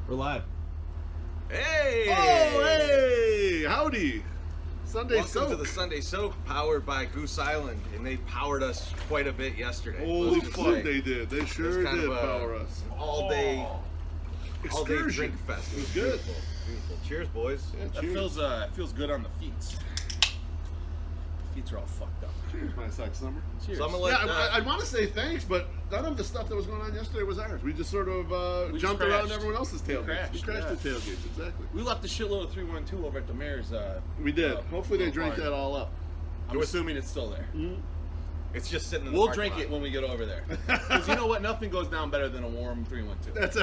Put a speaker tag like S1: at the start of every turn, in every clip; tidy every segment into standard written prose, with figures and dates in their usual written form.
S1: We're live.
S2: Hey!
S3: Oh, hey! Howdy! Sunday
S2: Welcome
S3: Soak.
S2: to the Sunday Soak, powered by Goose Island, and they powered us quite a bit yesterday.
S3: Holy
S2: Let's just
S3: fuck,
S2: say.
S3: they did. They sure
S2: kind
S3: did
S2: of a
S3: power us.
S2: All-day
S3: Excursion.
S2: drink fest.
S3: It was good.
S2: Beautiful. Beautiful. Cheers, boys.
S3: Yeah,
S1: That
S3: cheers.
S1: feels good on the feet. The feet are all fucked up.
S3: Cheers, my sack summer.
S1: Cheers.
S2: So I'm gonna let,
S3: Yeah, I want to say thanks, but none of the stuff that was going on yesterday was ours. We just sort of
S1: We
S3: jumped
S1: just
S3: around
S1: crashed.
S3: everyone else's tailgates. We
S1: crashed,
S3: crashed the tailgates, exactly.
S1: We left a shitload of 312 over at the mayor's.
S3: We did. Hopefully they drank
S1: party.
S3: that all up.
S1: I'm assuming it's still there.
S2: it's just sitting in the
S1: We'll
S2: parking
S1: drink
S2: lot.
S1: it when we get over there. Because you know what? Nothing goes down better than a warm 312.
S3: That's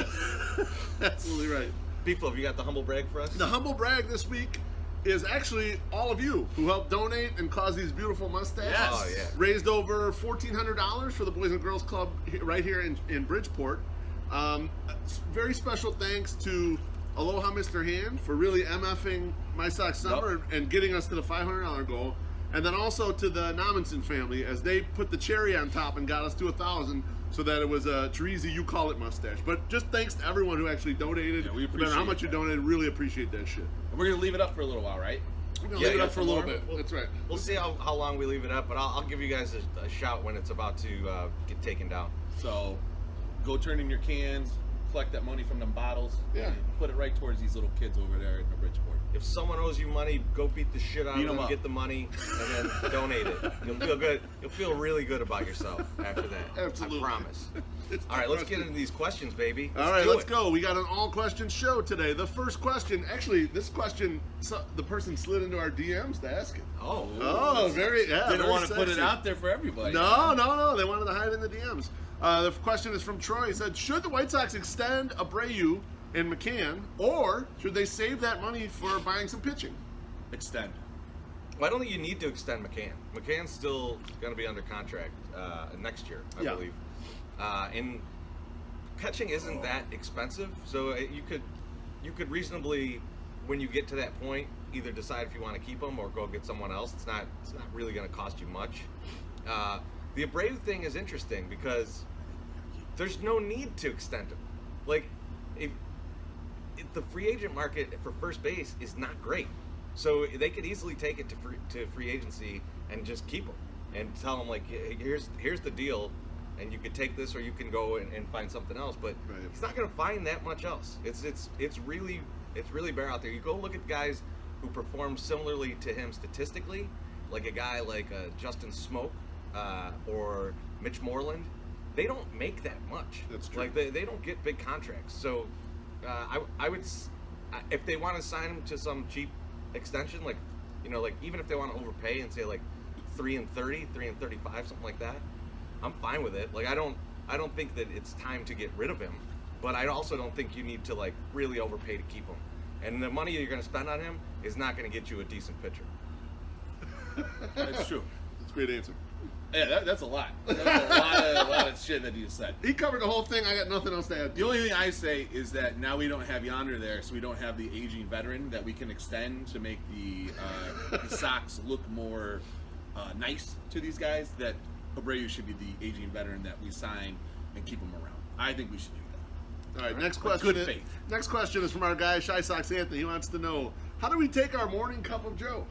S3: absolutely right.
S2: Beeflo, have you got the humble brag for us?
S3: The humble brag this week is actually all of you who helped donate and cause these beautiful mustaches.
S1: Yes.
S2: Oh, yeah.
S3: Raised over $1,400 for the Boys and Girls Club right here in Bridgeport. Very special thanks to Aloha Mr. Hand for really MFing My Sock Summer and getting us to the $500 goal. And then also to the Nominson family as they put the cherry on top and got us to 1,000 so that it was a Teresa You Call It mustache. But just thanks to everyone who actually donated.
S1: Yeah, we
S3: no matter how
S1: appreciate
S3: much you
S1: that.
S3: donated, really appreciate that shit.
S1: And we're going to leave it up for a little while, right?
S3: We're going to
S2: Yeah,
S3: leave it
S2: yeah,
S3: up for a little
S1: more.
S3: bit. That's right.
S2: We'll see how long we leave it up, but I'll give you guys a shout when it's about to get taken down.
S1: So go turn in your cans, collect that money from them bottles,
S3: Yeah.
S1: and put it right towards these little kids over there in the Bridgeport.
S2: If someone owes you money, go beat the shit out
S1: Beat
S2: of
S1: 'em
S2: them,
S1: up.
S2: get the money, and then donate it. You'll feel good. You'll feel really good about yourself after that.
S3: Absolutely.
S2: I promise.
S3: It's
S2: All right, let's get
S3: question.
S2: into these questions, baby.
S3: All right,
S2: do
S3: let's
S2: it.
S3: go. We got an all-question show today. The first question, actually, this question, the person slid into our DMs to ask it.
S2: Oh.
S3: Oh, very, yeah.
S1: Didn't
S3: very
S1: want to put it
S3: sexy.
S1: out there for everybody.
S3: No. They wanted to hide in the DMs. The question is from Troy. He said, should the White Sox extend Abreu and McCann, or should they save that money for buying some pitching?
S1: Extend.
S2: Well, I don't think you need to extend McCann. McCann's still going to be under contract next year, I
S3: Yeah.
S2: believe. And catching isn't that expensive, so you could reasonably, when you get to that point, either decide if you want to keep him or go get someone else. It's not really going to cost you much. The Abreu thing is interesting because there's no need to extend him. Like, if the free agent market for first base is not great. So they could easily take it to free agency and just keep him and tell them, like, hey, here's the deal, and you could take this or you can go and find something else. But
S3: Right.
S2: he's not going to find that much else. It's really bare out there. You go look at guys who perform similarly to him statistically, like a guy like Justin Smoke or Mitch Moreland. They don't make that much.
S3: That's true.
S2: Like they don't get big contracts. So I would, if they want to sign him to some cheap extension, like, you know, like even if they want to overpay and say like 3 and 30, 3 and 35, something like that, I'm fine with it. Like I don't think that it's time to get rid of him, but I also don't think you need to like really overpay to keep him. And the money you're going to spend on him is not going to get you a decent pitcher.
S1: That's true.
S3: That's a great answer.
S1: Yeah, that's a lot. That's a lot of shit that you just said.
S3: He covered the whole thing. I got nothing else to add.
S1: The only thing I say is that now we don't have Yonder there, so we don't have the aging veteran that we can extend to make the Sox look more nice to these guys. That Abreu should be the aging veteran that we sign and keep him around. I think we should do that.
S3: All right, next
S1: With
S3: question.
S1: good faith.
S3: Next question is from our guy, Shy Sox Anthony. He wants to know, how do we take our morning cup of Joe?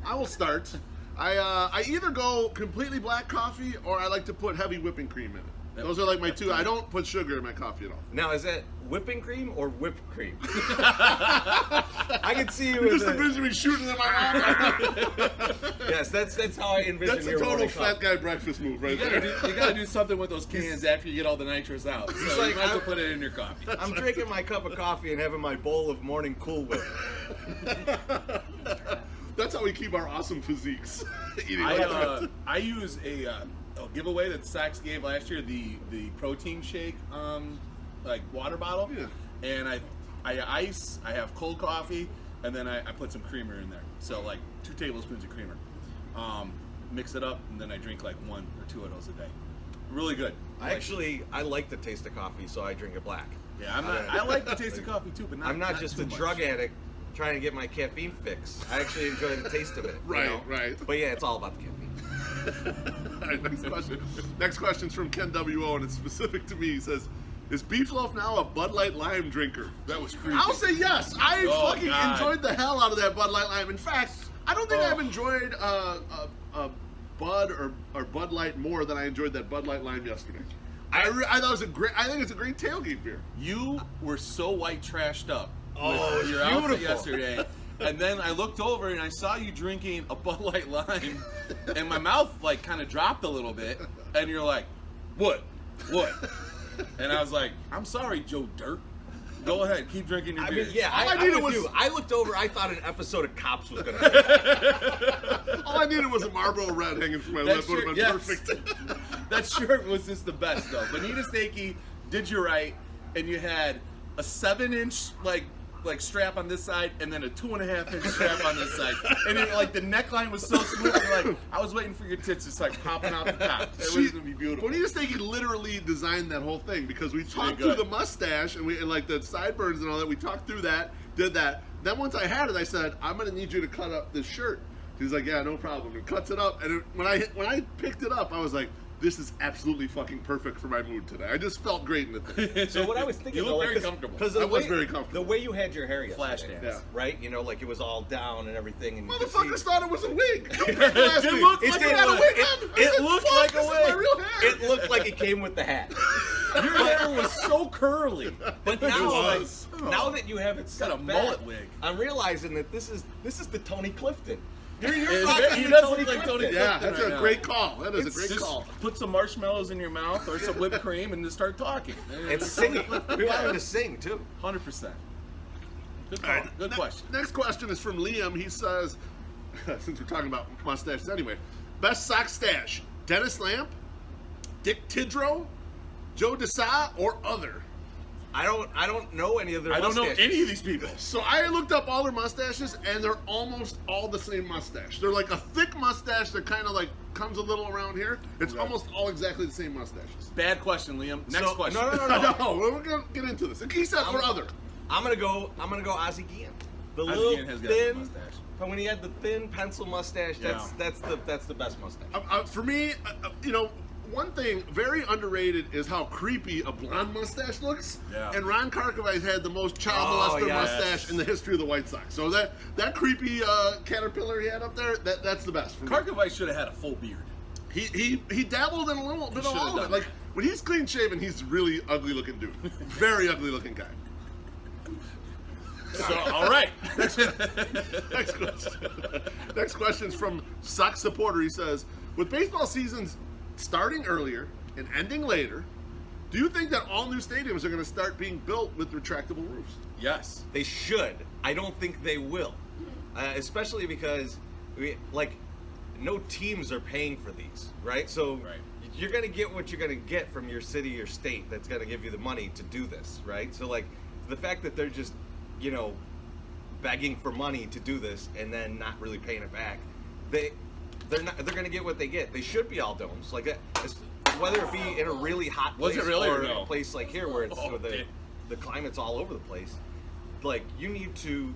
S3: I will start. I either go completely black coffee or I like to put heavy whipping cream in it. Those are like my two. I don't put sugar in my coffee at all.
S2: Now, is that whipping cream or whipped cream? I can see you
S3: You
S2: with
S3: just envision me shooting in my mouth.
S2: Yes, that's how I envision
S3: That's a
S2: your
S3: total
S2: morning
S3: fat
S2: cup.
S3: guy breakfast move right there.
S1: You gotta do something with those cans after you get all the nitrous out. So
S2: It's
S1: you
S2: like
S1: might as well
S2: I'm-
S1: put it in your coffee.
S2: I'm drinking my cup of coffee and having my bowl of morning Cool Whip.
S3: That's how we keep our awesome physiques. Eating like that.
S1: I use a giveaway that Sox gave last year, the protein shake, like water bottle.
S3: Yeah.
S1: And I ice, I have cold coffee, and then I put some creamer in there. So like 2 tablespoons of creamer. Mix it up, and then I drink like 1 or 2 of those a day. Really good.
S2: I like the taste of coffee, so I drink it black.
S1: Yeah, I like the taste of coffee too, but
S2: I'm not just
S1: too
S2: a
S1: much.
S2: drug addict trying to get my caffeine fix. I actually enjoy the taste of it. you
S3: Right,
S2: know?
S3: right.
S2: But yeah, it's all about the caffeine.
S3: All right, next question. Next question's from Ken W.O. and it's specific to me. He says, Is Beef Loaf now a Bud Light Lime drinker?
S1: That was creepy.
S3: I'll say yes. I
S1: Oh,
S3: fucking
S1: God.
S3: enjoyed the hell out of that Bud Light Lime. In fact, I don't think I've enjoyed a Bud or Bud Light more than I enjoyed that Bud Light Lime yesterday. I thought it was a great. I think it's a great tailgate beer.
S1: You were so white trashed up
S2: Oh,
S1: with
S2: it's
S1: your outfit
S2: beautiful.
S1: yesterday, and then I looked over and I saw you drinking a Bud Light Lime, and my mouth like kind of dropped a little bit, and you're like, "What? What?" And I was like, "I'm sorry, Joe Dirt. Go ahead, keep drinking your
S2: I
S1: beer."
S2: mean, yeah,
S3: All I
S2: I'm
S3: needed
S2: with
S3: was-
S2: you. I looked over. I thought an episode of Cops was going to
S3: All I needed was a Marlboro Red hanging from my
S1: That
S3: lip. Would have
S1: shirt-
S3: been
S1: yes.
S3: perfect.
S1: That shirt was just the best though. Bonita Stakey did you right, and you had a 7-inch like strap on this side, and then a 2.5-inch strap on this side, and it, like the neckline was so smooth. You're like, I was waiting for your tits just like popping out the top. It was gonna be beautiful.
S3: Bonita Stakey literally designed that whole thing because we talked
S1: good.
S3: through the mustache and like the sideburns and all that. We talked through that, did that. Then once I had it, I said, "I'm gonna need you to cut up this shirt." He's like, "Yeah, no problem." And cuts it up. And when I picked it up, I was like, "This is absolutely fucking perfect for my mood today." I just felt great in the thing.
S2: So what I was thinking,
S1: You look
S2: though,
S1: very
S2: like,
S1: comfortable.
S2: Because
S3: I was very comfortable.
S2: The way you had your hair
S1: Flash
S2: yesterday,
S1: dance.
S3: Yeah.
S2: right? You know, like it was all down and everything. And you could see-
S3: Motherfuckers thought it was a wig. Don't
S1: It
S3: last week.
S1: looked
S3: It
S1: like
S3: did
S1: a
S3: have a
S1: wig.
S3: wig on. I
S1: It
S3: said,
S1: looked
S3: "Fuck,
S1: like a
S3: this is
S1: wig."
S3: my real hair.
S2: It looked like it came with the hat.
S1: Your hair was so curly.
S2: But
S3: It
S2: now,
S3: was.
S2: now that you have it
S1: got
S2: set
S1: a
S2: back,
S1: mullet wig.
S2: I'm realizing that this is the Tony Clifton. You're
S1: He
S2: rocking the
S1: does
S2: Tony
S1: look like Tony
S2: Clifton.
S3: Yeah,
S1: Clifton
S3: that's
S1: right
S3: a
S1: now.
S3: great call. That is a great
S1: Just
S3: call.
S1: put some marshmallows in your mouth or some whipped cream and just start talking.
S2: And singing. We want him to sing too.
S1: 100%. Good
S3: All
S1: call.
S3: right,
S1: Good question.
S3: Next question is from Liam. He says, since we're talking about mustaches anyway, best sock stash: Dennis Lamp, Dick Tidrow, Joe Desa, or other.
S2: I don't know any of their
S1: I don't know
S2: mustaches.
S1: any of these people.
S3: So I looked up all their mustaches, and they're almost all the same mustache. They're like a thick mustache that kind of like comes a little around here. It's
S1: Okay.
S3: almost all exactly the same mustaches.
S1: Bad question, Liam. Next
S2: So-
S1: question.
S2: No.
S3: No, we're gonna get into this. And he said, or other.
S2: I'm gonna go Ozzie Guillen. The
S1: Ozzie
S2: little
S1: Guillen has got a good
S2: thin,
S1: mustache.
S2: but when he had the thin pencil mustache, that's the best mustache.
S3: For me, you know, one thing very underrated is how creepy a blonde mustache looks.
S1: Yeah.
S3: And Ron Karkovic had the most child
S2: Oh,
S3: molester
S2: yes.
S3: mustache in the history of the White Sox. So that creepy caterpillar he had up there, that's the best. For me.
S1: Karkovic should have had a full beard.
S3: He dabbled in a little bit of
S1: should've
S3: all of it.
S1: done
S3: Like
S1: that.
S3: when he's clean shaven, he's really ugly looking dude. Very ugly looking guy.
S1: So, all right.
S3: Next question. Next question is from Sox supporter. He says, with baseball seasons starting earlier and ending later, do you think that all new stadiums are going to start being built with retractable roofs?
S1: Yes.
S2: They should. I don't think they will, especially because no teams are paying for these, right? So
S1: Right.
S2: you're gonna get what you're gonna get from your city or state that's gonna give you the money to do this, right? So like the fact that they're just, begging for money to do this and then not really paying it back, they're gonna get what they get. They should be all domes, like whether it be in a really hot
S1: Was
S2: place
S1: it really
S2: or
S1: or no?
S2: a place like here where it's
S1: Oh, damn.
S2: the climate's all over the place. Like you need to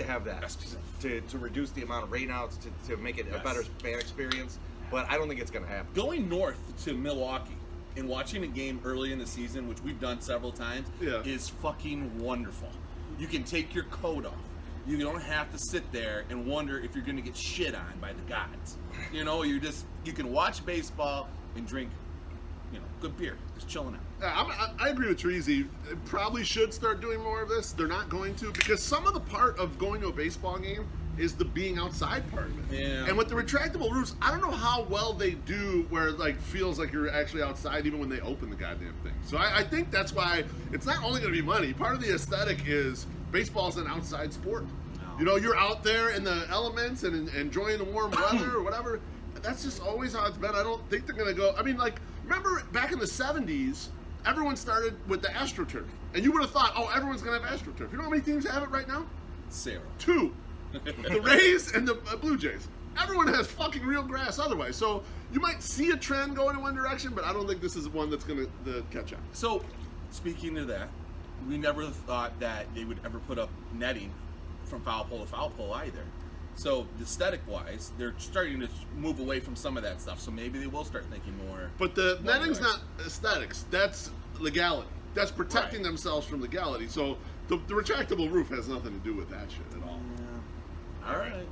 S2: have that to reduce the amount of rainouts to make it a
S1: Yes.
S2: better fan experience. But I don't think it's gonna happen.
S1: Going north to Milwaukee and watching a game early in the season, which we've done several times,
S3: Yeah.
S1: is fucking wonderful. You can take your coat off. You don't have to sit there and wonder if you're going to get shit on by the gods. You can watch baseball and drink, good beer, just chilling out.
S3: I agree with Treasy. They probably should start doing more of this. They're not going to because some of the part of going to a baseball game is the being outside part of it.
S1: Yeah.
S3: And with the retractable roofs, I don't know how well they do where it feels like you're actually outside even when they open the goddamn thing. So I think that's why it's not only going to be money. Part of the aesthetic is baseball's an outside sport.
S1: No.
S3: You're out there in the elements and enjoying the warm weather or whatever. That's just always how it's been. I don't think they're going to go. I mean, remember back in the 70s, everyone started with the AstroTurf. And you would have thought, oh, everyone's going to have AstroTurf. You know how many teams have it right now?
S1: Zero.
S3: 2. The Rays and the Blue Jays. Everyone has fucking real grass otherwise. So you might see a trend going in one direction, but I don't think this is one that's going to catch up.
S1: So, speaking of that, we never thought that they would ever put up netting from foul pole to foul pole either. So, aesthetic-wise, they're starting to move away from some of that stuff. So maybe they will start thinking more.
S3: But the
S1: One
S3: netting's
S1: direction.
S3: not aesthetics. That's legality. That's protecting themselves from legality. So the retractable roof has nothing to do with that shit at all.
S1: All right.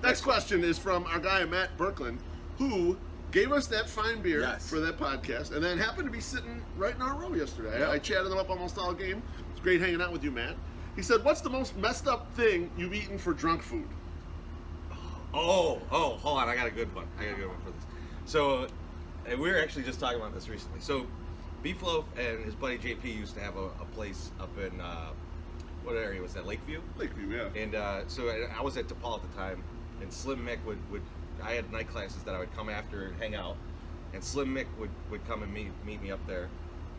S3: Next question is from our guy Matt Berkland, who gave us that fine beer for that podcast, and then happened to be sitting right in our row yesterday.
S1: Yep.
S3: I chatted him up almost all game. It's great hanging out with you, Matt. He said, "What's the most messed up thing you've eaten for drunk food?"
S2: Oh, hold on. I got a good one. For this. So, and we were actually just talking about this recently. So, Beef Loaf and his buddy JP used to have a place up in, what area was that? Lakeview?
S3: Lakeview, yeah.
S2: And so I was at DePaul at the time, and Slim Mick would I had night classes that I would come after and hang out, and Slim Mick would come and meet me up there.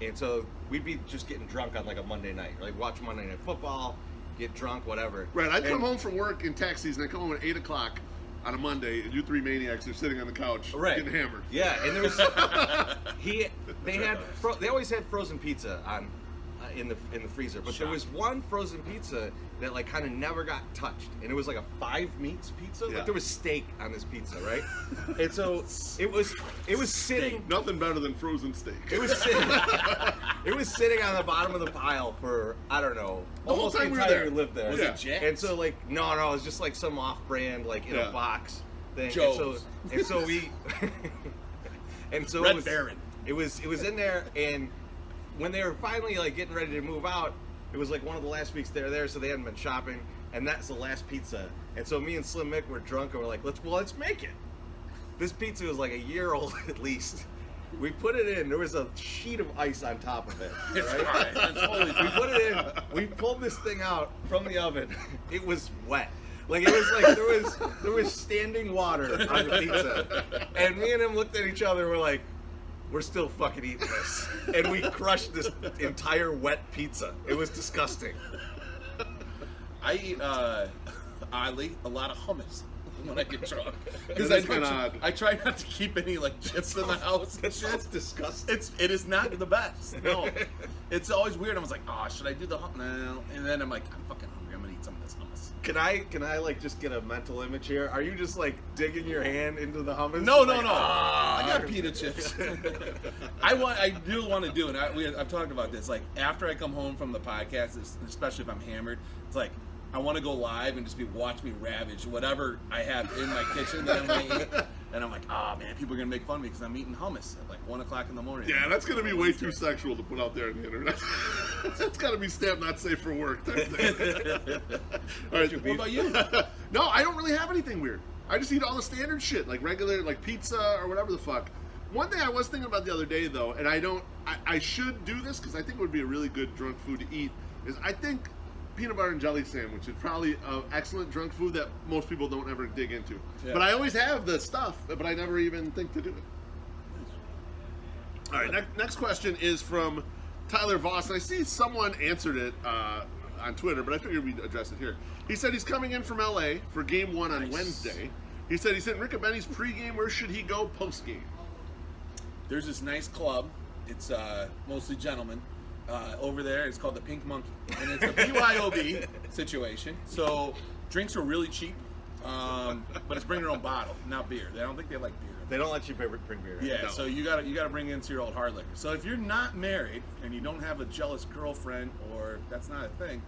S2: And so we'd be just getting drunk on like a Monday night, like watch Monday Night Football, get drunk, whatever.
S3: Right, I'd come home from work in taxis, and I'd come home at 8 o'clock on a Monday, and you three maniacs are sitting on the couch getting hammered.
S2: Yeah, and there was they always had frozen pizza on in the freezer, but there was one frozen pizza that like kind of never got touched, and it was like a 5 meats pizza.
S3: Yeah.
S2: Like there was steak on this pizza, right? And so it was sitting.
S3: Nothing better than frozen steak.
S2: It was sitting on the bottom of the pile for I don't know almost the
S3: time we were
S2: entire
S3: there.
S2: we lived there.
S1: Was it Jack's?
S2: And so like no, it was just like some off-brand like in a box thing.
S1: Joe's.
S2: And so we and so
S1: Red Baron.
S2: It was in there, and when they were finally like getting ready to move out, it was like one of the last weeks they were there, so they hadn't been shopping, and that's the last pizza. And so me and Slim Mick were drunk, and we're like, let's make it. This pizza was like a year old at least. We put it in. There was a sheet of ice on top of it. Right? We put it in. We pulled this thing out from the oven. It was wet. Like it was like there was standing water on the pizza, and me and him looked at each other. And we're like, we're still fucking eating this, and we crushed this entire wet pizza. It was disgusting.
S1: I eat oddly a lot of hummus when I get drunk
S3: Because
S1: I try not to keep any like chips in the house.
S2: That's disgusting.
S1: It is not the best. No, it's always weird. I was like, oh, should I do the hummus? No, and then I'm like, I'm fucking hungry. I'm gonna eat some of this hummus.
S2: Can I like just get a mental image here? Are you just like digging your hand into the hummus?
S1: No.
S2: Like,
S1: I got pita chips. I do want to do it. I've talked about this. Like after I come home from the podcast, especially if I'm hammered, it's like I want to go live and just watch me ravage whatever I have in my kitchen that I'm gonna eat. And I'm like, oh man, people are gonna make fun of me because I'm eating hummus at like 1 o'clock in the morning.
S3: Yeah, that's gonna be way too sexual to put out there on the internet. That's gotta be stamped not safe for work. Type thing. All right,
S1: What about you?
S3: No, I don't really have anything weird. I just eat all the standard shit, like regular, like pizza or whatever the fuck. One thing I was thinking about the other day, though, and I should do this because I think it would be a really good drunk food to eat, is I think peanut butter and jelly sandwich is probably an excellent drunk food that most people don't ever dig into.
S1: Yeah.
S3: But I always have the stuff, but I never even think to do it. All right, next question is from Tyler Voss, and I see someone answered it on Twitter, but I figured we'd address it here. He said he's coming in from LA for game 1 on Wednesday. He said he's in Rick and Benny's pregame. Where should he go postgame?
S1: There's this nice club. It's mostly gentlemen. Over there, it's called the Pink Monkey, and it's a BYOB situation. So drinks are really cheap, but it's bring your own bottle, not beer. I don't think they like beer.
S2: They don't let you bring beer.
S1: Yeah,
S3: No.
S1: so you gotta bring in your old hard liquor. So if you're not married and you don't have a jealous girlfriend, or that's not a thing,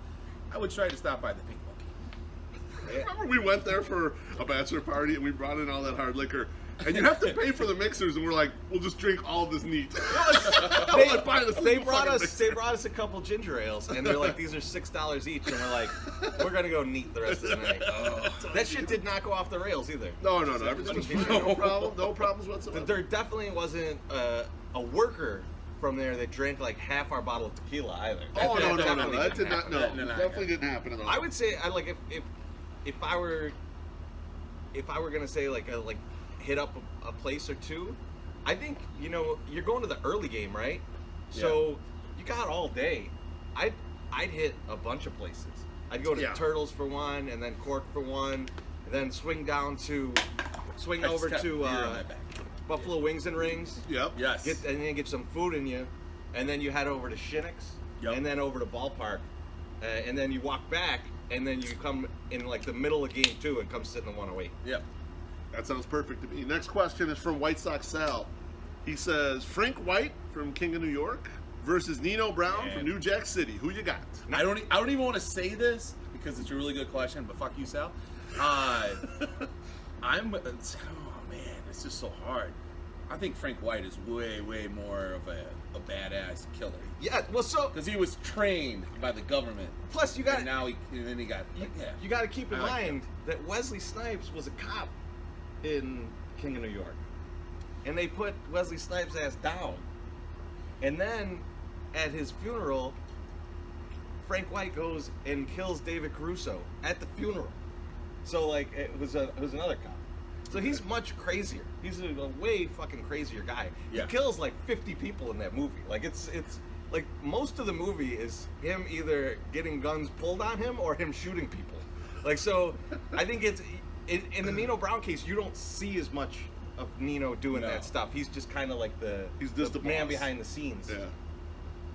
S1: I would try to stop by the Pink Monkey.
S3: Remember we went there for a bachelor party and we brought in all that hard liquor, and you have to pay for the mixers, and we're like, we'll just drink all of this neat.
S2: They brought us a couple ginger ales, and they're like, these are $6 each, and we're like, we're gonna go neat the rest of the night. That shit did not go off the rails either.
S3: No, everything was fine. No problems whatsoever.
S2: There definitely wasn't a worker from there that drank like half our bottle of tequila either.
S3: Oh no,
S2: definitely
S3: that
S2: didn't
S3: did not.
S2: happen.
S3: No,
S1: That did not
S3: definitely didn't happen at all.
S2: I would say I like if I were gonna say like hit up a place or two, I think you're going to the early game, right? So you got all day. I'd hit a bunch of places. I'd go to Turtles for one, and then Cork for one, and then swing over to Buffalo Wings and Rings.
S3: Yep.
S1: Yes.
S2: And then get some food in you, and then you head over to Shinnick's, and then over to Ballpark, and then you walk back, and then you come in like the middle of game 2 and come sit in the 108.
S1: Yep.
S3: That sounds perfect to me. Next question is from White Sox Sal. He says, Frank White from King of New York versus Nino Brown
S1: Man.
S3: from New Jack City. Who you got?
S1: I don't even want to say this because it's a really good question, but fuck you, Sal. Oh man, it's just so hard. I think Frank White is way more of a badass killer.
S2: Yeah, well, so
S1: Because he was trained by the government.
S2: plus you got
S1: And now then he got yeah.
S2: you got to keep in
S1: I like
S2: mind that Wesley Snipes was a cop in King of New York, and they put Wesley Snipes' ass down, and then at his funeral, Frank White goes and kills David Caruso at the funeral. So like it was another cop. So he's much crazier. He's a way fucking crazier guy.
S1: Yeah.
S2: He kills like 50 people in that movie. Like it's like most of the movie is him either getting guns pulled on him or him shooting people. Like so, I think it's in the Nino Brown case, you don't see as much of Nino doing
S1: No.
S2: that stuff. He's just kind of like
S3: He's just the
S2: man
S3: boss.
S2: behind the scenes.
S3: Yeah.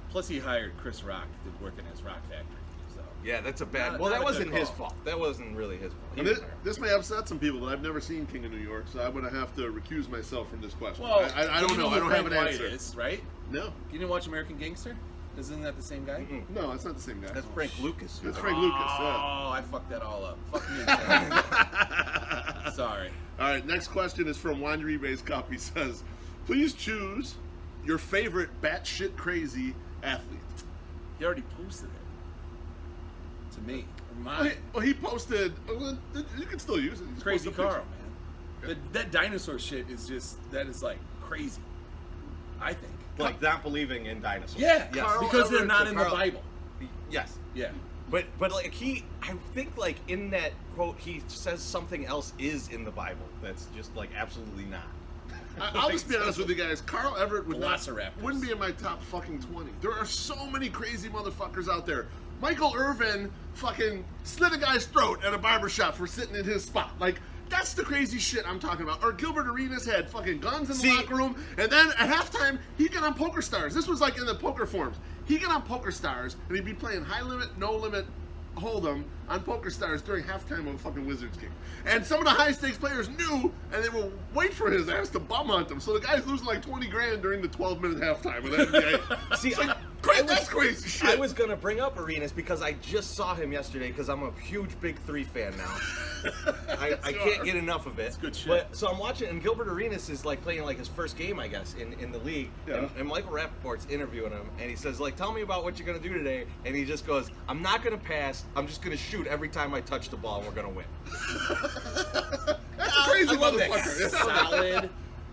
S1: Plus he hired Chris Rock to work in his rock factory. So
S2: Yeah, that's a bad.
S1: Not-
S2: well,
S1: not
S2: that
S1: a
S2: wasn't
S1: good
S2: his
S1: call.
S2: fault. That wasn't really his fault. He
S3: And
S2: was
S3: this may upset some people, but I've never seen King of New York, so I'm going to have to recuse myself from this question.
S1: well,
S3: I don't
S1: you
S3: know.
S1: who
S3: I don't have
S1: Frank
S3: an
S1: White
S3: answer.
S1: is, right?
S3: No.
S1: You didn't watch American Gangster? Isn't that the same guy?
S2: Mm-mm.
S3: No, it's not the same guy.
S2: That's Frank Lucas.
S3: It's Frank Lucas, yeah.
S1: Oh, I fucked that all up. Fuck me. Sal. Sorry.
S3: All right, next question is from Wandery Bay's Copy. Says, please choose your favorite batshit crazy athlete.
S1: He already posted it to me.
S3: Well, he posted. Well, you can still use it. He just
S1: Crazy
S3: posted a
S1: Carl,
S3: picture.
S1: man. That dinosaur shit is is like crazy. I think.
S2: Like not believing in dinosaurs.
S1: Yeah,
S2: Yes.
S3: Carl
S1: because they're
S3: Everett
S1: not
S3: to
S1: in
S2: Carl.
S1: the Bible.
S2: Yes.
S1: Yeah.
S2: But like I think like in that quote he says something else is in the Bible that's just like absolutely not.
S3: I'll just be honest with you guys. Carl Everett
S1: Velociraptors.
S3: wouldn't be in my top fucking 20. There are so many crazy motherfuckers out there. Michael Irvin fucking slit a guy's throat at a barbershop for sitting in his spot. Like, that's the crazy shit I'm talking about. Or Gilbert Arenas had fucking guns in the
S2: See-
S3: locker room, and then at halftime, he'd get on Poker Stars. This was like in the poker forums. He'd get on Poker Stars, and he'd be playing high limit, no limit, Hold'em on Poker Stars during halftime of a fucking Wizards game. And some of the high stakes players knew, and they will wait for his ass to bum hunt him. So the guy's losing like 20 grand during the 12-minute halftime of the NBA.
S2: See,
S3: It's like, that's crazy shit.
S2: I was gonna bring up Arenas because I just saw him yesterday because I'm a huge Big 3 fan now. I can't get enough of it.
S1: It's good shit.
S2: But so I'm watching, and Gilbert Arenas is like playing like his first game, I guess, in the league.
S3: Yeah.
S2: And Michael Rappaport's interviewing him, and he says like, "Tell me about what you're gonna do today." And he just goes, "I'm not gonna pass. I'm just gonna shoot every time I touch the ball, and we're gonna win."
S3: That's a crazy
S2: I love that
S3: motherfucker.
S1: Solid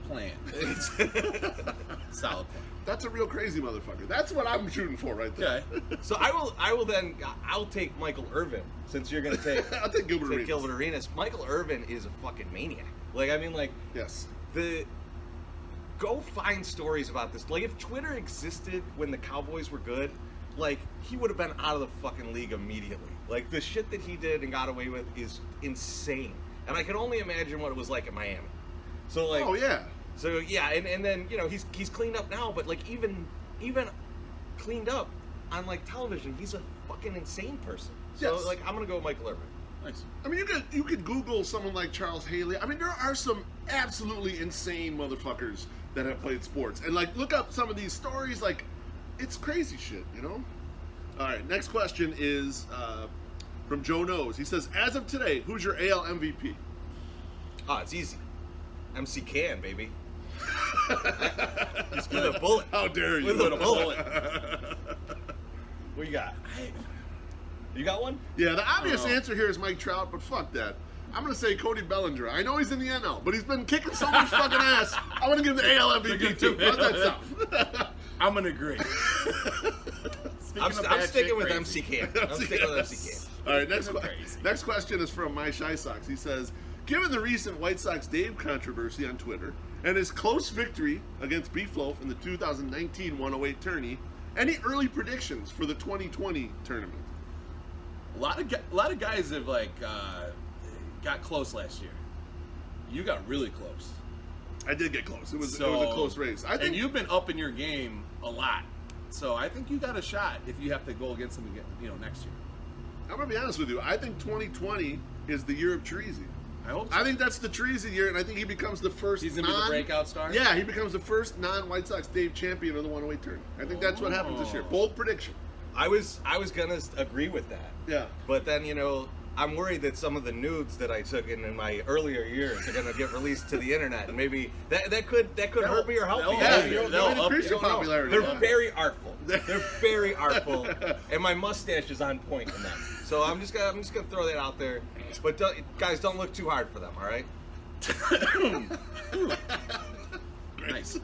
S1: plan. Solid plan.
S3: That's a real crazy motherfucker. That's what I'm shooting for right there.
S1: Okay.
S2: So I'll take Michael Irvin since you're gonna take
S3: I'll take Gilbert
S2: take
S3: Arenas.
S2: Gilbert Arenas. Michael Irvin is a fucking maniac. Like I mean, like
S3: Yes.
S2: go find stories about this. Like if Twitter existed when the Cowboys were good, like he would have been out of the fucking league immediately. Like the shit that he did and got away with is insane. And I can only imagine what it was like in Miami. So like
S3: Oh, yeah.
S2: So yeah, and then he's cleaned up now, but like even cleaned up on like television, he's a fucking insane person. So
S3: Yes.
S2: like I'm gonna go with Michael Irvin.
S1: Nice.
S3: I mean, you could Google someone like Charles Haley. I mean, there are some absolutely insane motherfuckers that have played sports. And, like, look up some of these stories. Like, it's crazy shit, you know? All right, next question is from Joe Knows. He says, as of today, who's your AL MVP?
S2: Oh, it's easy. MC Can, baby. Just with a bullet.
S3: How dare you?
S2: With a bullet. What you got? You got one?
S3: Yeah, the obvious
S1: Oh.
S3: answer here is Mike Trout, but fuck that. I'm going to say Cody Bellinger. I know he's in the NL, but he's been kicking so much fucking ass. I want to give him the AL MVP too. How's that sound?
S1: I'm gonna agree.
S2: I'm sticking with MC Can. I'm sticking with MC Can.
S3: All right, next,
S1: Crazy.
S3: next question is from My Shy Sox. He says, given the recent White Sox Dave controversy on Twitter and his close victory against Beefloaf in the 2019 108 tourney, any early predictions for the 2020 tournament?
S1: A lot of guys have got close last year. You got really close.
S3: I did get close. It was a close race. I think
S1: and you've been up in your game a lot, so I think you got a shot if you have to go against them again, next year.
S3: I'm gonna be honest with you. I think 2020 is the year of Treasy.
S1: I hope so.
S3: I think that's the Treasy year, and I think he becomes the first
S1: He's gonna be the breakout star?
S3: Yeah, he becomes the first non-White Sox Dave champion of the 108 tournament. I think that's what happens this year. Bold prediction.
S2: I was gonna agree with that.
S3: Yeah.
S2: But then, I'm worried that some of the nudes that I took in my earlier years are gonna get released to the internet, and maybe that could hurt me or help me.
S3: Yeah,
S1: they'll
S3: they'll
S1: up
S3: increase your
S2: don't know.
S3: popularity.
S2: They're very artful. They're very artful, and my mustache is on point in them. So I'm just gonna throw that out there. But guys, don't look too hard for them. All right.
S1: Nice.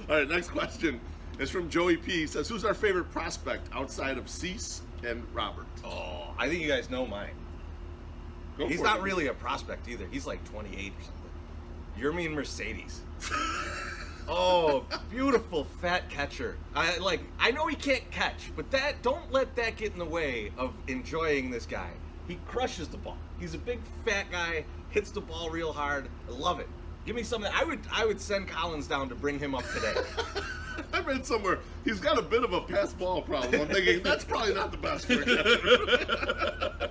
S3: All right, next question is from Joey P. He says, who's our favorite prospect outside of Cease and Robert?
S2: Oh, I think you guys know mine.
S3: Go
S2: He's
S3: for
S2: not
S3: it.
S2: really a prospect either. He's like 28 or something. You're me and Mercedes. Oh, beautiful fat catcher. I know he can't catch, but don't let that get in the way of enjoying this guy. He crushes the ball. He's a big fat guy, hits the ball real hard. I love it. Give me something. I would send Collins down to bring him up today.
S3: I read somewhere he's got a bit of a pass ball problem. I'm thinking that's probably not the best for a catcher.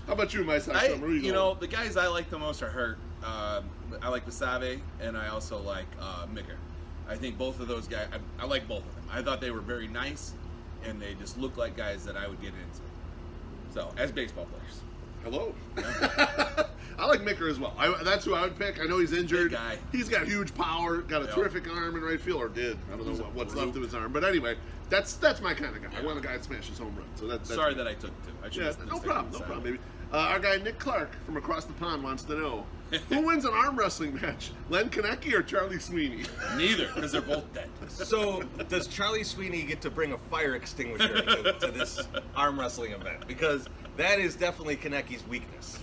S3: How about you, my son?
S1: The guys I like the most are hurt. I like Vasave, and I also like Micker. I think both of those guys, I like both of them. I thought they were very nice, and they just look like guys that I would get into. So, as baseball players.
S3: Hello. I like Micker as well. That's who I would pick. I know he's injured.
S1: Big guy.
S3: He's got huge power, got a terrific arm in right field, or did. I don't know what's left of his arm. But anyway, that's my kind of guy. I want a guy that smashes home runs. So that's
S1: Sorry that I took two. I should
S3: Yeah,
S1: have
S3: no problem, baby. Our guy Nick Clark from across the pond wants to know, who wins an arm wrestling match, Len Konecki or Charlie Sweeney?
S1: Neither, because they're both dead.
S2: So, does Charlie Sweeney get to bring a fire extinguisher to this arm wrestling event? Because that is definitely Konecki's weakness.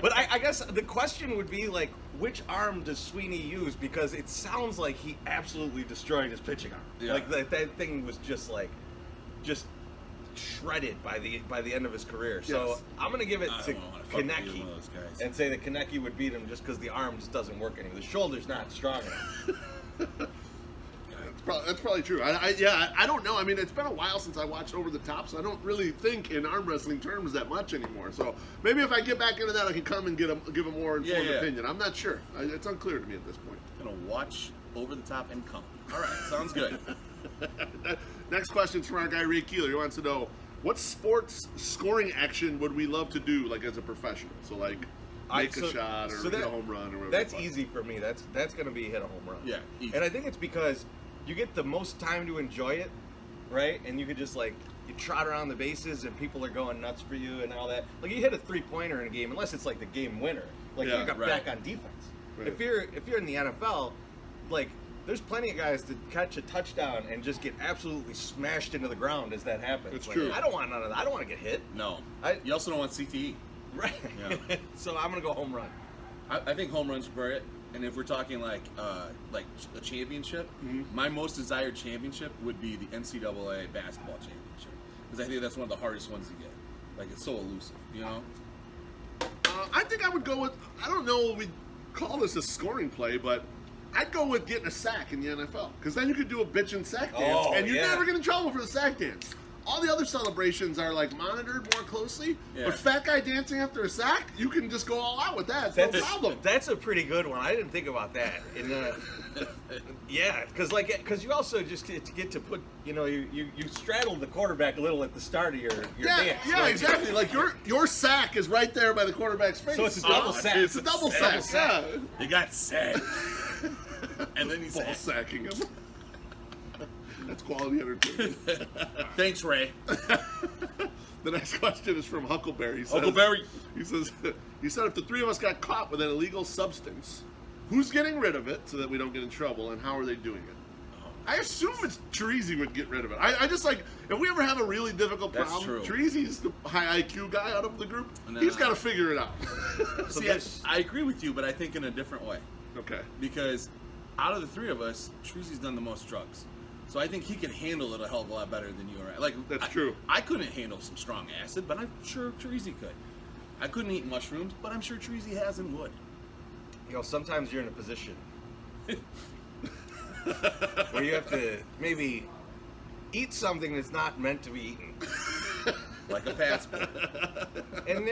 S2: But I guess the question would be, which arm does Sweeney use? Because it sounds like he absolutely destroyed his pitching arm.
S1: Yeah.
S2: Like, that thing was just shredded by the end of his career. So
S3: Yes.
S2: I'm going to give it
S1: I
S2: to
S1: don't wanna fuck with either
S2: Konecki
S1: one of those guys.
S2: and say that Konecki would beat him just because the arm just doesn't work anymore. The shoulder's not strong enough.
S3: That's probably true. I don't know. I mean, it's been a while since I watched Over the Top, so I don't really think in arm wrestling terms that much anymore. So maybe if I get back into that, I can come and give a more informed opinion. I'm not sure. It's unclear to me at this point.
S1: I'm going to watch Over the Top and come. All right, sounds good.
S3: Next question is from our guy Ray Keeler. He wants to know, what sports scoring action would we love to do, as a professional? So, make a shot or hit a home run or whatever.
S2: That's easy for me. That's going to be hit a home run.
S1: Yeah, easy.
S2: And I think it's because you get the most time to enjoy it, right? And you could just you trot around the bases and people are going nuts for you and all that. You hit a 3-pointer in a game, unless it's the game winner. You got
S1: right.
S2: back on defense.
S3: Right.
S2: If you're in the NFL, there's plenty of guys that catch a touchdown and just get absolutely smashed into the ground as that happens.
S3: That's true.
S2: I don't want none of that. I don't want to get hit.
S1: No.
S2: I-
S1: You also don't want CTE.
S2: Right.
S1: Yeah.
S2: So I'm gonna go home run.
S1: I think home runs were it. And if we're talking like a championship, my most desired championship would be the NCAA basketball championship, because I think that's one of the hardest ones to get. It's so elusive, you know.
S3: I think I would go with, I don't know if we'd call this a scoring play, but I'd go with getting a sack in the NFL, because then you could do a bitch and sack dance, and you're never get in trouble for the sack dance. All the other celebrations are monitored more closely, but fat guy dancing after a sack, you can just go all out with that. It's no problem.
S2: That's a pretty good one. I didn't think about that. Because you also just get to put, you straddle the quarterback a little at the start of your dance.
S3: Yeah, exactly. Your sack is right there by the quarterback's face.
S2: So it's a double sack.
S3: It's a double sack. Yeah.
S1: You got sacked. And then he's
S3: Ball sacking him. That's quality entertainment.
S1: Thanks, Ray.
S3: The next question is from Huckleberry.
S1: Huckleberry.
S3: He says, if the three of us got caught with an illegal substance, who's getting rid of it so that we don't get in trouble, and how are they doing it? I assume it's Treasy would get rid of it. I just if we ever have a really difficult
S1: That's
S3: problem,
S1: true.
S3: Treasy's the high IQ guy out of the group.
S1: No.
S3: He's got to figure it out.
S1: See, I agree with you, but I think in a different way.
S3: Okay.
S1: Because out of the three of us, Treasy's done the most drugs. So I think he can handle it a hell of a lot better than you or I.
S3: That's true.
S1: I couldn't handle some strong acid, but I'm sure Treasy could. I couldn't eat mushrooms, but I'm sure Treasy has and would.
S2: Sometimes you're in a position where you have to maybe eat something that's not meant to be eaten.
S1: Like a passport.
S2: And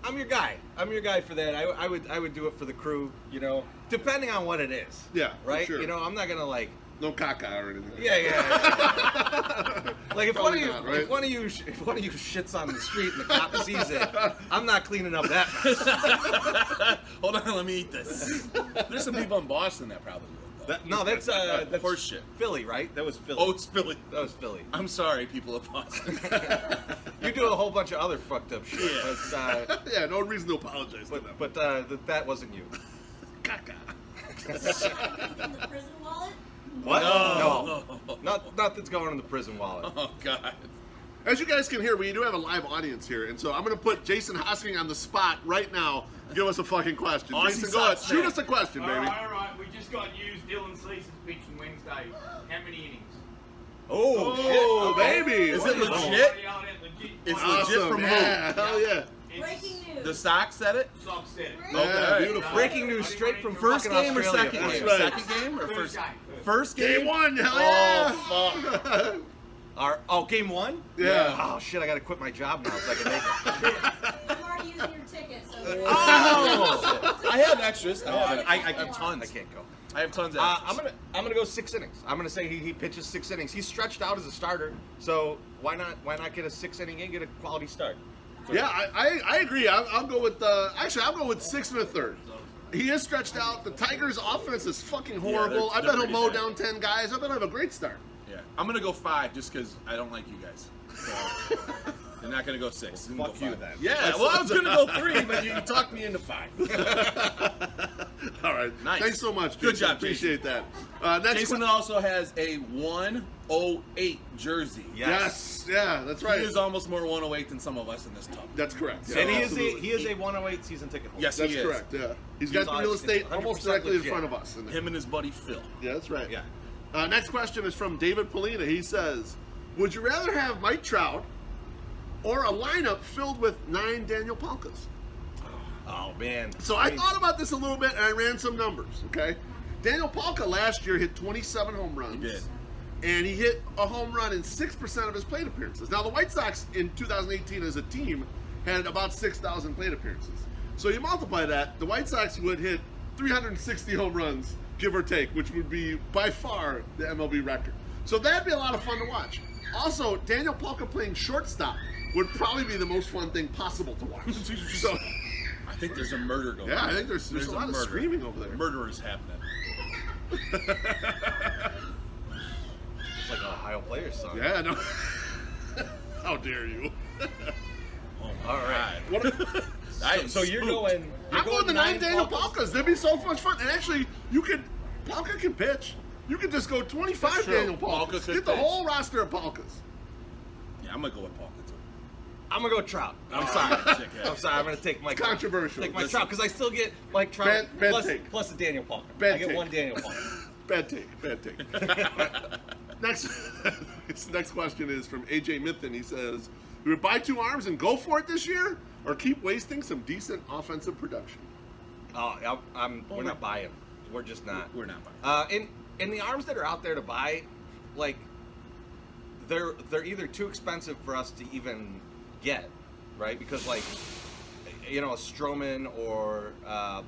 S2: I'm your guy. I'm your guy for that. I would do it for the crew, you know, depending on what it is.
S3: Yeah, for
S2: right.
S3: sure.
S2: You know, I'm not gonna like.
S3: No caca or anything.
S2: Yeah. Like if
S3: Probably not, right?
S2: if one of you shits on the street and the cop sees it, I'm not cleaning up that mess.
S1: Hold on, let me eat this. There's some people in Boston that probably would. Though.
S2: That's
S1: Horse shit.
S2: Philly, right? That was Philly.
S1: Oh, it's Philly.
S2: That was Philly.
S1: I'm sorry, people of Boston.
S2: You do a whole bunch of other fucked up shit,
S3: Yeah, no reason to apologize to them.
S2: but that wasn't you.
S3: Caca.
S4: In the prison wallet?
S2: What?
S1: No.
S2: Nothing's going in the prison wallet.
S1: Oh God.
S3: As you guys can hear, we do have a live audience here, and so I'm going to put Jason Hosking on the spot right now. Give us a fucking question.
S1: Aussie
S3: Jason, go ahead.
S1: Sox
S3: Shoot
S1: fan.
S3: us a question, baby.
S5: All right. We just got news. Dylan Cease's pitching Wednesday. How many innings?
S2: Oh,
S3: Oh,
S2: shit.
S3: baby.
S1: Is it
S5: Oh,
S1: legit?
S5: already out at legit.
S1: It's
S5: Awesome.
S1: legit from who?
S3: Yeah, hell yeah.
S4: Breaking news.
S1: The Sox said it.
S5: Sox said it.
S3: Yeah,
S1: Okay.
S3: beautiful.
S2: Breaking news straight from
S1: First
S2: fucking
S1: game or
S2: Australia.
S1: second game?
S3: That's right.
S1: Second game or
S5: First
S1: first?
S5: game.
S1: First game.
S3: Game one, hell yeah.
S1: Oh
S2: Game one?
S3: Yeah.
S2: Oh shit! I gotta quit my job now so I can make it.
S4: I'm already using your ticket, so.
S1: fuck. I have extras.
S2: I
S1: have
S2: can't
S1: tons.
S2: I can't go.
S1: I have tons of extras.
S2: I'm gonna go 6 innings. I'm gonna say he pitches 6 innings. He's stretched out as a starter, so why not get a 6-inning game, get a quality start?
S3: Yeah, I agree. I'll go with actually I'll go with 6 and a third. He is stretched out. The Tigers' offense is fucking horrible.
S1: they're
S3: I bet he'll
S1: pretty
S3: mow
S1: bad.
S3: down 10 guys. I bet he'll have a great start.
S1: Yeah, I'm gonna go 5 just because I don't like you guys. So they're not gonna go 6. I'm gonna
S2: fuck
S1: go
S2: you
S1: 5.
S2: then.
S1: Yeah, well, I was gonna go 3, but you talked me into 5.
S3: All right.
S1: Nice.
S3: Thanks so much.
S1: Good
S3: Jason.
S1: job,
S3: Appreciate that. Next
S1: Jason
S3: que-
S1: also has a 108 jersey.
S3: Yes. Yeah, that's right.
S1: He is almost more 108 than some of us in this tub.
S3: That's correct.
S2: And
S3: Yeah,
S2: he
S3: absolutely.
S2: is a 108 season ticket holder.
S1: Yes,
S3: That's
S1: he is.
S3: correct. Yeah. He's
S2: He's
S3: got the real
S2: honest.
S3: estate
S2: 100%
S3: almost directly in
S2: legit.
S3: front of us.
S1: Him and his buddy Phil.
S3: Yeah, that's right.
S2: Yeah.
S3: Next question is from David Polina. He says, would you rather have Mike Trout or a lineup filled with 9 Daniel Palkas?
S2: Oh man.
S3: So I thought about this a little bit and I ran some numbers, okay? Daniel Palka last year hit 27 home runs.
S1: He did.
S3: And he hit a home run in 6% of his plate appearances. Now, the White Sox in 2018 as a team had about 6,000 plate appearances. So you multiply that, the White Sox would hit 360 home runs, give or take, which would be by far the MLB record. So that'd be a lot of fun to watch. Also, Daniel Palka playing shortstop would probably be the most fun thing possible to watch. So,
S1: I think there's a murder going
S3: yeah,
S1: on.
S3: I think there's a lot of
S1: murder.
S3: screaming over there.
S1: Murder is happening.
S2: It's like an Ohio Players song.
S3: Yeah, no. How dare you?
S1: Oh my
S2: All right.
S1: God.
S3: What
S1: I am
S2: So you're
S1: spooked.
S2: going.
S3: I'm going the 9 Daniel
S2: Palkas?
S3: Palkas. That'd be so much fun. And actually, Palka can pitch. You could just go 25
S1: That's true.
S3: Daniel
S1: Palka
S3: Palkas.
S1: could
S3: Get the
S1: pitch.
S3: whole roster of Palkas.
S1: Yeah, I'm gonna go with Paul too.
S2: I'm gonna go Trout. I'm
S1: Oh,
S2: sorry.
S1: dickhead.
S2: I'm sorry. I'm gonna take Mike. Trout.
S3: Controversial.
S2: Take Mike
S3: Listen.
S2: Trout because I still get Mike Trout
S3: Bad take.
S2: plus a Daniel Palmer.
S3: Bad
S2: I get
S3: take.
S2: one Daniel Palmer.
S3: Bad take. Next question is from AJ Mithen. He says, "We would buy 2 arms and go for it this year, or keep wasting some decent offensive production?"
S2: Oh, we're not buying. We're just not.
S1: We're not buying.
S2: In the arms that are out there to buy, like they're either too expensive for us to even get, right? Because like, you know, a Stroman or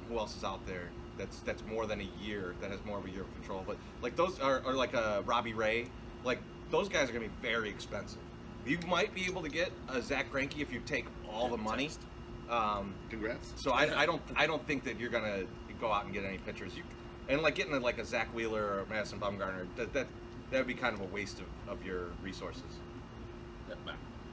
S2: who else is out there that's more than a year, that has more of a year of control. But like those are like a Robbie Ray, like those guys are gonna be very expensive. You might be able to get a Zach Greinke if you take all the money.
S3: Congrats.
S2: So I don't think that you're gonna go out and get any pitchers. And like getting like a Zach Wheeler or a Madison Bumgarner, that would be kind of a waste of your resources.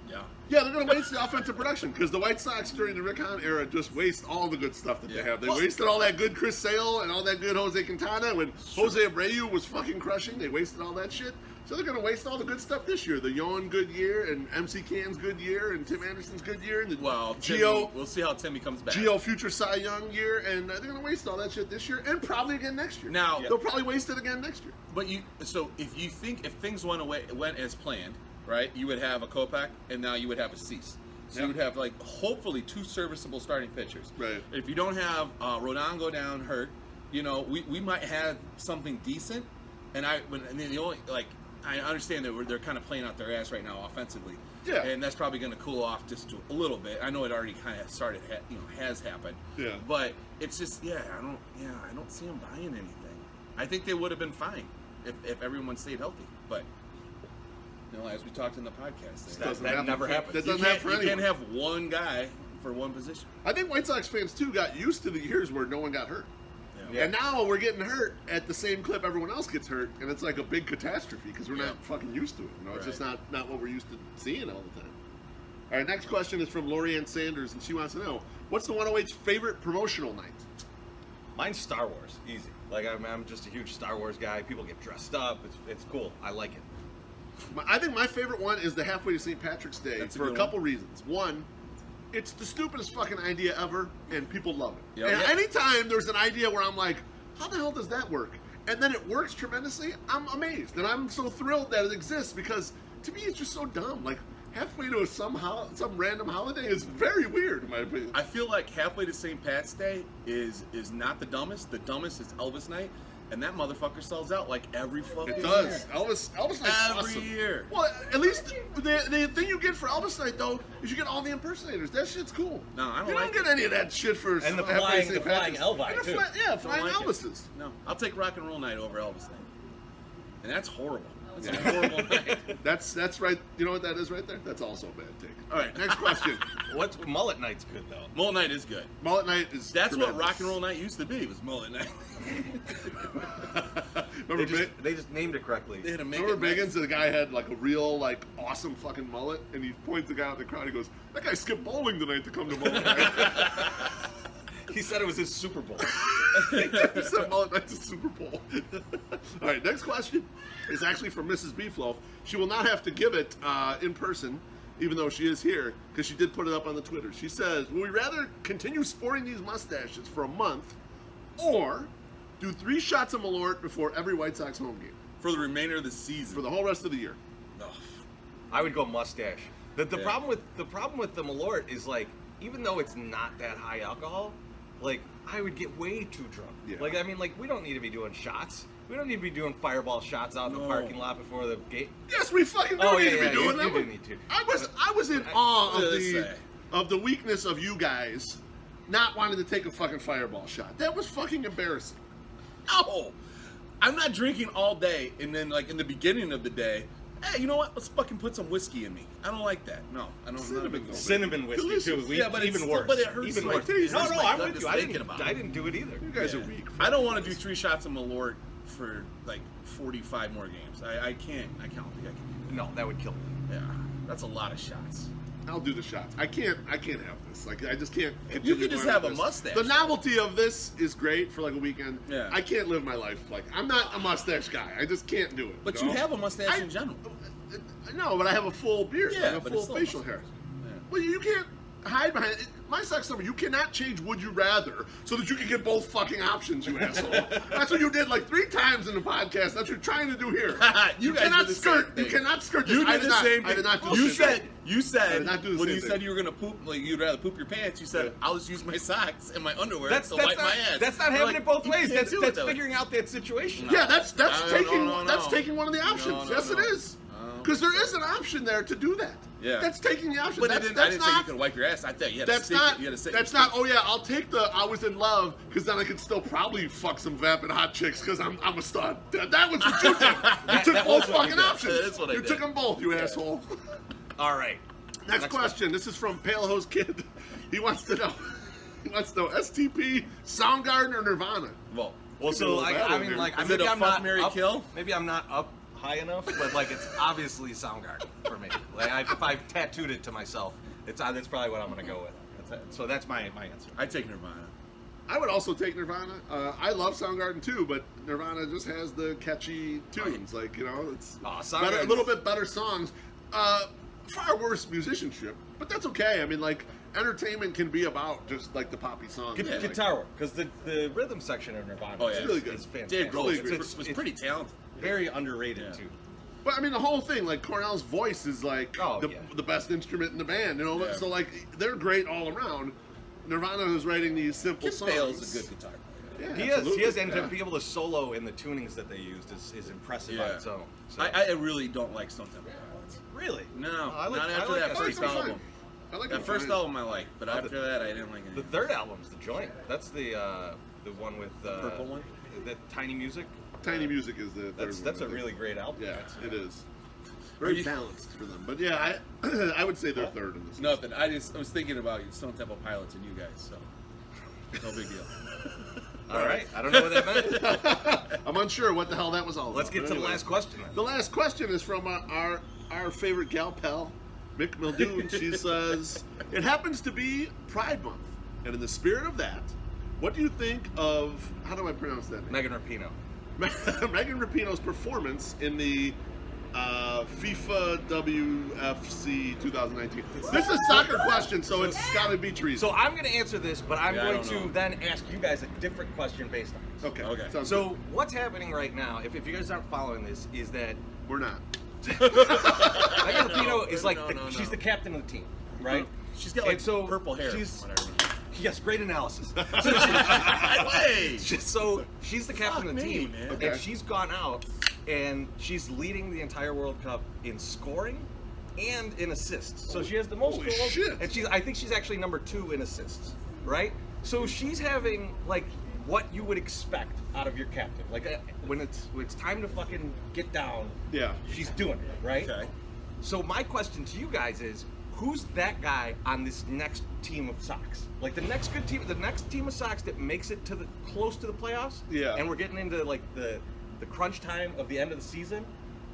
S1: Yeah.
S3: Yeah, they're going to waste the offensive production because the White Sox during the Rick Hahn era just waste all the good stuff that they
S1: Yeah.
S3: have. They
S1: Well-
S3: wasted all that good Chris Sale and all that good Jose Quintana when Jose Abreu was fucking crushing. They wasted all that shit. So they're going to waste all the good stuff this year. The Yohan good year and MC Can's good year and Tim Anderson's good year and the
S1: Well,
S3: Gio
S1: we'll see how Timmy comes back.
S3: future Cy Young year, and they're going to waste all that shit this year and probably again next year.
S1: Now-
S3: they'll probably waste it again next year.
S1: But if things went as planned, right? You would have a Kopech, and now you would have a Cease. So
S3: Yeah.
S1: you would have like hopefully 2 serviceable starting pitchers.
S3: Right.
S1: If you don't have Rodon go down hurt, you know we might have something decent. And the only like I understand that they're kind of playing out their ass right now offensively.
S3: Yeah.
S1: And that's probably going to cool off just a little bit. I know it already kind of started, has happened.
S3: Yeah.
S1: But it's just, I don't see them buying anything. I think they would have been fine if everyone stayed healthy. But, as we talked in the podcast,
S2: That never happened.
S3: That doesn't happen for
S1: you
S3: anyone.
S1: can't have one guy for one position.
S3: I think White Sox fans too got used to the years where no one got hurt.
S2: Yeah.
S3: And now we're getting hurt at the same clip everyone else gets hurt, and it's like a big catastrophe because we're
S1: Yeah.
S3: not fucking used to it. It's just
S1: Right.
S3: not what we're used to seeing all the time. All right, next question is from Lorianne Sanders, and she wants to know, what's the 108's favorite promotional night?
S2: Mine's Star Wars, easy. Like I'm just a huge Star Wars guy. People get dressed up. It's cool. I like it.
S3: I think my favorite one is the halfway to St. Patrick's Day
S1: That's a
S3: for a
S1: good
S3: couple reasons. One, it's the stupidest fucking idea ever, and people love it.
S1: Yep.
S3: And
S1: Yep.
S3: anytime there's an idea where I'm like, how the hell does that work? And then it works tremendously, I'm amazed. And I'm so thrilled that it exists because to me it's just so dumb. Like halfway to some random holiday is very weird in my opinion.
S1: I feel like halfway to St. Pat's Day is not the dumbest. The dumbest is Elvis Night, and that motherfucker sells out like every fucking
S3: It does.
S1: year.
S3: Elvis Night's
S1: Every
S3: awesome.
S1: year.
S3: Well, at least the thing you get for Elvis Night though is you get all the impersonators. That shit's cool.
S1: No, I don't
S3: You
S1: like
S3: don't get any of that shit for
S2: And the
S3: halfway to
S2: flying-
S3: St.
S2: the flying
S3: Patrick's.
S2: Elvi,
S3: And the
S2: too.
S3: flying
S1: like it.
S3: Elvises.
S1: No, I'll take Rock and Roll Night over Elvis Night, and that's horrible. That's a horrible night.
S3: That's right. You know what that is right there? That's also a bad take. All right, next question.
S2: What's Mullet Night's good though?
S1: Mullet Night is good.
S3: Mullet Night is.
S1: That's what
S3: tremendous.
S1: Rock and Roll Night used to be. Was Mullet Night.
S3: Remember,
S2: They just named it correctly.
S1: They had to make
S3: remember
S1: it
S3: Biggins? The guy had like a real like awesome fucking mullet, and he points the guy out in the crowd. He goes, "That guy skipped bowling tonight to come to Mullet Night."
S2: He said it was his Super Bowl.
S3: He said Mullet Night's a Super Bowl. All right, next question is actually from Mrs. Beefloaf. She will not have to give it in person, even though she is here, because she did put it up on the Twitter. She says, "Will we rather continue sporting these mustaches for a month, or do 3 shots of Malort before every White Sox home game
S1: for the remainder of the season.
S3: for the whole rest of the year?"
S1: Ugh.
S2: I would go mustache. The
S1: Yeah.
S2: problem with the Malort is like, even though it's not that high alcohol, like I would get way too drunk.
S3: Yeah.
S2: Like I mean, like we don't need to be doing shots. We don't need to be doing fireball shots out in the
S1: No.
S2: parking lot before the gate.
S3: Yes, we fucking do
S2: Oh,
S3: need
S2: yeah,
S3: to be
S2: yeah,
S3: doing
S2: you
S3: that.
S2: do need to.
S3: I was in awe
S1: What
S3: of
S1: did it say?
S3: of the weakness of you guys not wanting to take a fucking fireball shot. That was fucking embarrassing.
S1: No, I'm not drinking all day, and then like in the beginning of the day, hey, you know what? Let's fucking put some whiskey in me. I don't like that. No, I don't.
S3: Cinnamon, though.
S2: Cinnamon whiskey
S3: Delicious.
S2: too.
S1: Yeah, but
S2: even
S1: it's
S2: worse.
S1: But it hurts
S2: Even
S1: my
S2: worse.
S1: taste.
S2: No,
S1: It's
S2: no,
S1: my
S2: I'm
S1: gut
S2: with
S1: just
S2: you.
S1: thinking about it.
S2: I didn't do it either.
S3: You guys
S1: Yeah.
S3: are weak.
S1: I don't want to do 3 shots of Malort for like 45 more games. I can't. I don't think I can do
S2: No, that would kill me.
S1: that. Yeah, that's a lot of shots.
S3: I'll do the shots. I can't have this. Like I just can't.
S1: You
S3: continue
S1: could just
S3: going
S1: have
S3: with
S1: a
S3: this.
S1: mustache.
S3: The novelty of this is great for like a weekend.
S1: Yeah.
S3: I can't live my life like I'm not a mustache guy. I just can't do it.
S1: But
S3: you
S1: you
S3: know?
S1: have a mustache
S3: I-
S1: in general.
S3: No, but I have a full beard.
S1: Yeah,
S3: I have
S1: but
S3: a
S1: it's
S3: full
S1: still a
S3: facial
S1: mustache.
S3: hair.
S1: Yeah.
S3: Well, you can't hide behind it. My sex number, you cannot change would you rather so that you can get both fucking options, you asshole. That's what you did like 3 times in the podcast. That's what you're trying to do here.
S1: You guys
S3: cannot
S1: did the
S3: skirt.
S1: same
S3: You
S1: thing.
S3: cannot skirt this.
S1: You
S3: I
S1: did
S3: did
S1: the
S3: not.
S1: same
S3: I
S1: thing.
S3: did not do
S1: You
S3: the same
S1: said
S3: thing.
S1: you
S3: I
S1: said
S3: did not do the
S1: when
S3: same
S1: you
S3: thing.
S1: said you were gonna poop, like you'd rather poop your pants. You said
S3: Yeah.
S1: I'll just use my socks and my underwear
S2: That's
S1: to
S2: not,
S1: wipe my ass.
S2: that's not
S1: You're
S2: having
S1: like,
S2: it both
S1: you
S2: ways.
S1: can't
S2: That's
S1: do it that way.
S2: figuring out that situation.
S3: Yeah, that's
S1: No,
S3: taking
S1: no, no,
S3: that's
S1: no.
S3: taking one of the options.
S1: No, no,
S3: yes,
S1: no.
S3: it is.
S1: No.
S3: Because there is an option there to do that.
S1: Yeah.
S3: That's taking the option.
S1: But I
S3: that's
S1: didn't say you
S3: not.
S1: could wipe your ass. I thought you had to
S3: That's
S1: stick
S3: not.
S1: it. You had to sit
S3: That's not. Oh yeah, I'll take the. I was in love because then I could still probably fuck some vapid hot chicks because I'm a stud. That was what you did. You took
S2: that
S3: both
S2: was what
S3: fucking
S1: did.
S3: options.
S1: That's what I
S3: you
S1: did.
S3: took them both, you asshole.
S2: All right.
S3: Next question. This is from Pale Hose Kid. He wants to know. He wants to know STP, Soundgarden, or Nirvana.
S1: Well,
S2: Well, so like, I mean, like,
S1: Is
S2: maybe
S1: it a
S2: I'm
S1: fuck,
S2: not
S1: marry,
S2: up,
S1: kill?
S2: Maybe I'm not up high enough, but like, it's obviously Soundgarden for me. Like, if I've tattooed it to myself, that's probably what I'm gonna go with. So that's my answer.
S1: I take Nirvana.
S3: I would also take Nirvana. I love Soundgarden too, but Nirvana just has the catchy tunes. Like, you know, it's
S2: Oh,
S3: better, a
S2: Soundgarden-
S3: little bit better songs. Far worse musicianship, but that's okay. I mean, like, entertainment can be about just like the poppy songs.
S2: Gu-
S3: Like,
S2: Guitar work, because the rhythm section of Nirvana
S1: Oh, yeah.
S2: is,
S1: It's
S3: really good.
S2: is fantastic.
S1: Dave Grohl
S3: Really
S1: was,
S3: good.
S1: was pretty talented.
S2: Very underrated
S1: Yeah.
S2: too.
S3: But I mean, the whole thing, like Cornell's voice is like
S2: Oh, yeah.
S3: the best instrument in the band. You know,
S1: Yeah.
S3: so like they're great all around. Nirvana is writing these simple
S1: Kim
S3: songs.
S1: Bale's a good guitar player.
S3: Yeah,
S2: He
S3: absolutely.
S2: has, and
S3: Yeah.
S2: to be able to solo in the tunings that they used is impressive on
S1: Yeah.
S2: its own. So.
S1: I really don't like Stone Temple Pilots.
S2: Really?
S1: No,
S2: I like-
S1: not
S2: I
S1: after
S2: like
S1: that
S2: it.
S1: first
S3: I like them
S1: album.
S3: fine. I like
S1: That
S3: them
S1: first
S3: fine.
S1: album I liked, but after that I didn't like it.
S2: The third album's the joint. That's the one with
S1: purple one?
S2: The Tiny Music.
S3: Tiny Music is the third
S2: That's
S3: one,
S2: that's
S3: I
S2: a
S3: think.
S2: really great album.
S3: Yeah,
S2: actually.
S3: it is.
S1: Are
S3: Very
S1: you-
S3: balanced for them. But yeah, I would say they're third in this.
S1: Nothing. I was thinking about Stone Temple Pilots and you guys, so no big deal.
S2: All right. I don't know what that meant.
S3: I'm unsure what the hell that was all about.
S2: Let's get
S3: but
S2: to the
S3: anyway.
S2: last question then.
S3: The last question is from our favorite gal pal, Mick Muldoon. She says, it happens to be Pride Month. And in the spirit of that, what do you think of, how do I pronounce that name?
S2: Megan Rapinoe.
S3: Megan Rapinoe's performance in the FIFA WFC 2019. This is a soccer question, so it's got to be treason.
S2: So I'm going to answer this, but I'm
S1: Yeah, I
S2: going
S1: don't
S2: to
S1: know.
S2: then ask you guys a different question based on this.
S3: okay.
S1: Okay.
S3: Sounds
S2: So
S3: good.
S2: what's happening right now, if you guys aren't following this, is that
S3: We're not.
S2: Megan Rapinoe is like,
S1: No.
S2: she's the captain of the team, right?
S1: She's got like
S2: And so
S1: purple hair.
S2: she's-
S1: Whatever.
S2: Yes, great analysis.
S1: Hey!
S2: So she's the captain of the
S1: Fuck me,
S2: team,
S1: man.
S3: Okay.
S2: and she's gone out, and she's leading the entire World Cup in scoring and in assists. So she has the most
S3: Holy
S2: goals,
S3: shit.
S2: and I think she's actually number 2 in assists, right? So she's having like what you would expect out of your captain. Like when it's time to fucking get down,
S3: Yeah.
S2: she's doing it, right?
S1: Okay.
S2: So my question to you guys is, who's that guy on this next team of Sox? Like the next good team, the next team of Sox that makes it to the close to the playoffs.
S3: Yeah.
S2: And we're getting into like the crunch time of the end of the season.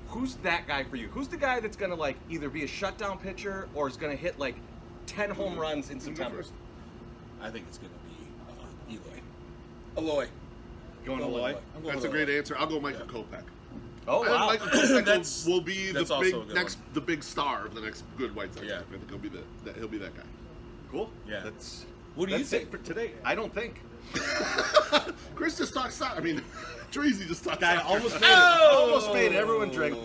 S2: Who's that guy for you? Who's the guy that's gonna like either be a shutdown pitcher or is gonna hit like 10 home runs in September?
S3: first.
S1: I think it's gonna be Eloy.
S2: Going
S1: I'm
S2: to
S1: going
S2: Loy?
S1: Eloy. I'm going
S3: That's a
S1: Eloy.
S3: great answer. I'll go Michael Kopech.
S2: Oh
S3: I think
S2: wow.
S3: Michael Kopech
S1: That's-
S3: will be the
S1: that's also
S3: big
S1: a good
S3: next,
S1: one.
S3: the big star of the next good White Sox.
S1: Yeah.
S3: I think he'll be that guy.
S2: Cool.
S1: Yeah.
S2: That's
S1: What do you
S2: that's
S1: think?
S2: it for today. I don't think.
S3: Chris just talks soccer. I mean, Treasy just talks
S2: Guy
S3: soccer.
S2: almost made it. Almost made everyone drink.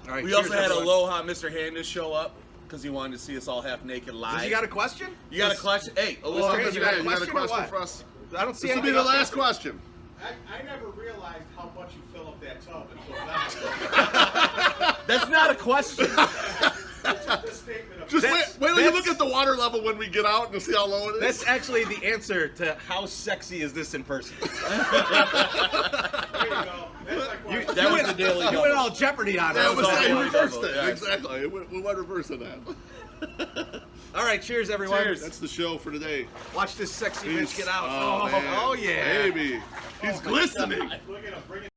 S2: All right.
S1: We
S2: cheers,
S1: also had
S2: everyone.
S1: Aloha Mr. Handis show up because he wanted to see us all half naked live.
S2: Does he got a question?
S1: You got a question? Hey,
S3: Well,
S1: Aloha,
S2: Mr.
S3: you
S2: Handis,
S3: got a
S2: or
S3: question
S2: what?
S3: for us?
S2: I don't see
S3: This will be
S2: anything
S3: the
S2: up
S3: last
S2: there.
S3: question.
S5: I never realized how much you fill up that tub until now.
S1: that's not a question.
S5: This statement of
S3: Just
S2: That's-
S3: wait till you
S2: that's-
S3: look at the water level when we get out and see how low it is.
S2: That's actually the answer to how sexy is this in person.
S5: there you go. That's like
S2: You,
S5: what
S1: That was the Daily
S2: you
S1: Double.
S2: went all Jeopardy on it.
S3: that was
S1: all
S3: how you
S1: Daily
S3: reversed
S1: Double,
S3: it.
S1: yeah.
S3: Exactly. We went reverse of that.
S2: All right, cheers, everyone.
S1: Cheers.
S3: That's the show for today.
S2: Watch this sexy
S3: Peace.
S2: bitch get out.
S3: Oh, man.
S2: Oh yeah.
S3: Baby. He's glistening.
S5: look at him bringing